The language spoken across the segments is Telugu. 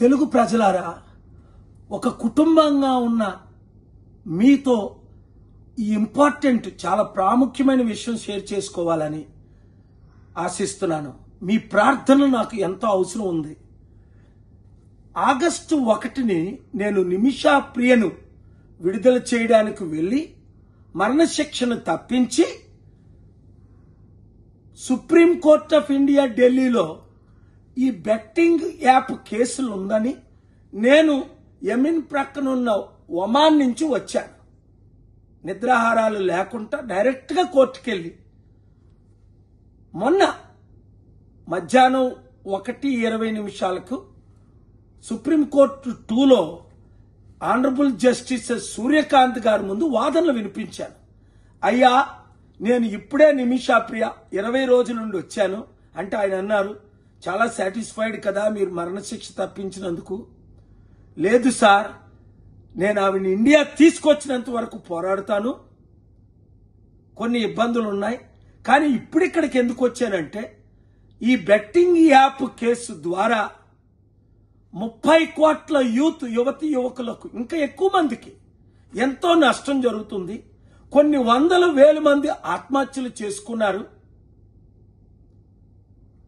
తెలుగు ప్రజలారా, ఒక కుటుంబంగా ఉన్న మీతో ఈ ఇంపార్టెంట్ చాలా ప్రాముఖ్యమైన విషయం షేర్ చేసుకోవాలని ఆశిస్తున్నాను. మీ ప్రార్థన నాకు ఎంతో అవసరం ఉంది. ఆగస్టు 1ని నేను నిమిషా ప్రియను విడుదల చేయడానికి వెళ్ళి మరణశిక్షను తప్పించి సుప్రీం కోర్ట్ ఆఫ్ ఇండియా ఢిల్లీలో ఈ బెట్టింగ్ యాప్ కేసులు ఉందని నేను యమీన్ ప్రక్కనున్న ఒమాన్ నుంచి వచ్చాను. నిద్రాహారాలు లేకుండా డైరెక్ట్గా కోర్టుకెళ్ళి మొన్న మధ్యాహ్నం 1:20 సుప్రీంకోర్టు 2లో ఆనరబుల్ జస్టిస్ సూర్యకాంత్ గారి ముందు వాదనలు వినిపించాను. అయ్యా, నేను ఇప్పుడే నిమిషా ప్రియ 20 రోజుల నుండి వచ్చాను అంటే ఆయన అన్నారు, చాలా సాటిస్ఫైడ్ కదా మీరు మరణశిక్ష తప్పించినందుకు. లేదు సార్, నేను ఆవిడ ఇండియా తీసుకొచ్చినంత వరకు పోరాడుతాను, కొన్ని ఇబ్బందులు ఉన్నాయి, కానీ ఇప్పుడు ఇక్కడికి ఎందుకు వచ్చానంటే ఈ బెట్టింగ్ యాప్ కేసు ద్వారా 30 కోట్ల యువతి యువకులకు ఇంకా ఎక్కువ మందికి ఎంతో నష్టం జరుగుతుంది. కొన్ని 100,000 మంది ఆత్మహత్యలు చేసుకున్నారు.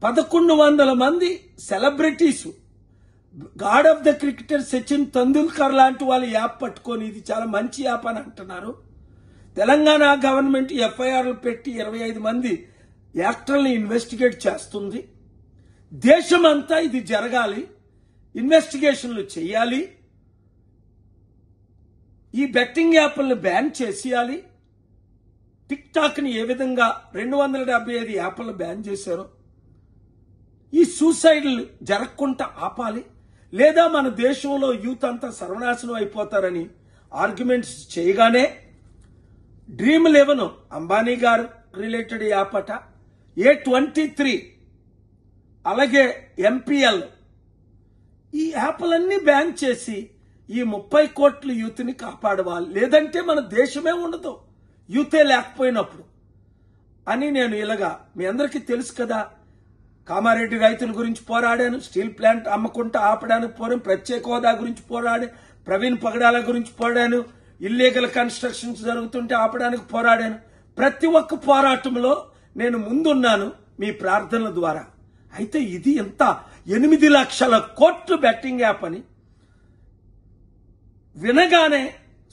1100 మంది celebrities, god of the cricketer Sachin Tendulkar లాంటి వాళ్ళు యాప్ పట్టుకొని ఇది చాలా మంచి యాప్ అని అంటున్నారు. తెలంగాణ గవర్నమెంట్ ఎఫ్ఐఆర్లు పెట్టి 25 మంది యాక్టర్ని ఇన్వెస్టిగేట్ చేస్తుంది. దేశమంతా ఇది జరగాలి, ఇన్వెస్టిగేషన్లు చేయాలి, ఈ బెట్టింగ్ యాప్లను బ్యాన్ చేసేయాలి. టిక్ టాక్ ని ఏ విధంగా 275 యాప్లను బ్యాన్ చేశారో ఈ సూసైడ్లు జరగకుండా ఆపాలి, లేదా మన దేశంలో యూత్ అంతా సర్వనాశనం అయిపోతారని ఆర్గ్యుమెంట్స్ చేయగానే Dream11 అంబానీ గారు రిలేటెడ్ యాప్ అట, A23 అలాగే MPL ఈ యాప్లన్నీ బ్యాన్ చేసి ఈ 30 కోట్ల యూత్ ని కాపాడవాలి, లేదంటే మన దేశమే ఉండదు యూతే లేకపోయినప్పుడు అని నేను ఇలాగా మీ అందరికీ తెలుసు కదా. కామారెడ్డి రైతుల గురించి పోరాడాను, స్టీల్ ప్లాంట్ అమ్మకుంటా ఆపడానికి పోరాను, ప్రత్యేక హోదా గురించి పోరాడాను, ప్రవీణ్ పగడాల గురించి పోరాడాను, ఇల్లీగల్ కన్స్ట్రక్షన్స్ జరుగుతుంటే ఆపడానికి పోరాడాను. ప్రతి ఒక్క పోరాటంలో నేను ముందున్నాను మీ ప్రార్థనల ద్వారా. అయితే ఇది ఎంత 8 లక్షల కోట్లు బెట్టింగ్ యాప్ అని వినగానే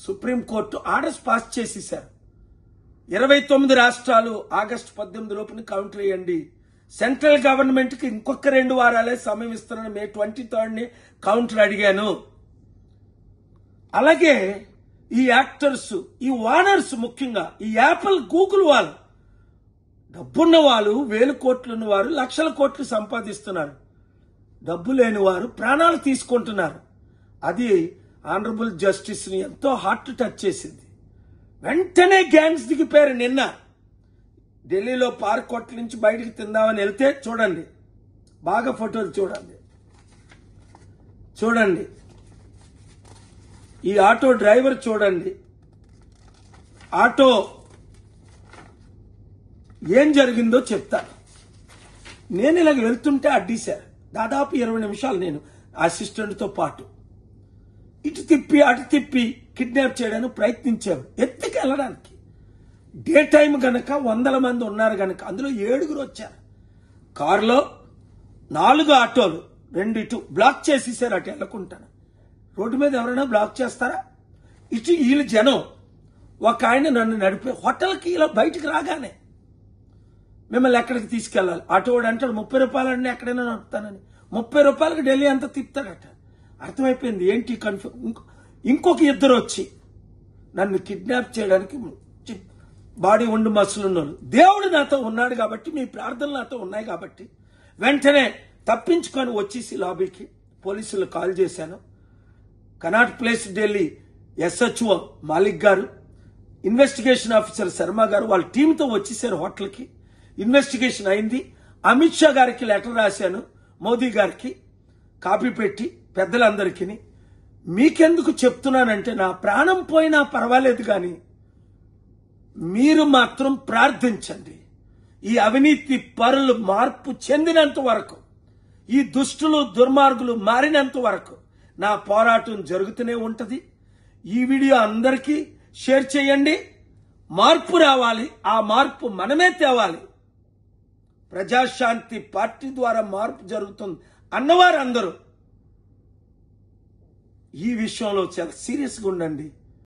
సుప్రీంకోర్టు ఆర్డర్స్ పాస్ చేసేశారు. 29 రాష్ట్రాలు ఆగస్టు 18 లోపున కౌంటర్ వేయండి, సెంట్రల్ గవర్నమెంట్ కి ఇంకొక 2 వారాలే సమయం ఇస్తున్నాను, మే 23 కౌంటర్ అడిగాను. అలాగే ఈ యాక్టర్స్, ఈ ఓనర్స్, ముఖ్యంగా ఈ యాపిల్ గూగుల్ వాళ్ళు, డబ్బున్న వాళ్ళు 1000 కోట్లు ఉన్నవారు లక్షల కోట్లు సంపాదిస్తున్నారు, డబ్బు లేని వారు ప్రాణాలు తీసుకుంటున్నారు. అది ఆనరబుల్ జస్టిస్ ని ఎంతో హార్ట్ టచ్ చేసింది. వెంటనే గ్యాంగ్స్ దిగిపోయారు. నిన్న ఢిల్లీలో పార్క్ హోటల్ నుంచి బయటికి తిందామని వెళ్తే చూడండి, బాగా ఫోటోలు చూడండి, ఈ ఆటో డ్రైవర్ చూడండి, ఆటో ఏం జరిగిందో చెప్తాను. నేను ఇలాగ వెళ్తుంటే అడ్డీశారు. దాదాపు 20 నిమిషాలు నేను అసిస్టెంట్తో పాటు ఇటు తిప్పి అటు తిప్పి కిడ్నాప్ చేయడానికి ప్రయత్నించాము, ఎత్తుకు వెళ్ళడానికి. డే టైం గనక 100 మంది ఉన్నారు గనక అందులో 7 వచ్చారు. కారులో 4 ఆటోలు, 2 ఇటు బ్లాక్ చేసేసారు. అటు వెళ్ళకుంటాను. రోడ్డు మీద ఎవరైనా బ్లాక్ చేస్తారా? ఇటు వీళ్ళు జనం. ఒక ఆయన నన్ను నడిపే హోటల్కి ఇలా బయటికి రాగానే మిమ్మల్ని ఎక్కడికి తీసుకెళ్ళాలి, ఆటోవాడు అంటాడు 30 రూపాయలు ఎక్కడైనా నడుపుతానని. 30 రూపాయలకి ఢిల్లీ అంతా తిప్పుతాడట. అర్థమైపోయింది ఏంటి ఇంకొక 2 వచ్చి నన్ను కిడ్నాప్ చేయడానికి బాడీ ఉండి మసులున్నారు. దేవుడు నాతో ఉన్నాడు కాబట్టి, మీ ప్రార్థనలు నాతో ఉన్నాయి కాబట్టి వెంటనే తప్పించుకొని వచ్చేసి లాబీకి పోలీసులు కాల్ చేశాను. Cannot place Delhi SHO Malik గారు, ఇన్వెస్టిగేషన్ ఆఫీసర్ శర్మ గారు వాళ్ళ టీంతో వచ్చేసారు హోటల్కి. ఇన్వెస్టిగేషన్ అయింది. అమిత్ షా గారికి లెటర్ రాశాను, మోదీ గారికి కాపీ పెట్టి పెద్దలందరికీ. మీకెందుకు చెప్తున్నానంటే నా ప్రాణం పోయినా పర్వాలేదు కానీ మీరు మాత్రం ప్రార్థించండి. ఈ అవినీతి పరులు మార్పు చెందినంత వరకు ఈ దుష్టులు దుర్మార్గులు మారినంత వరకు నా పోరాటం జరుగుతూనే ఉంటది. ఈ వీడియో అందరికీ షేర్ చేయండి. మార్పు రావాలి. ఆ మార్పు మనమే తేవాలి. ప్రజాశాంతి పార్టీ ద్వారా మార్పు జరుగుతుంది అన్నవారు అందరూ ఈ విషయంలో చాలా సీరియస్గా ఉండండి.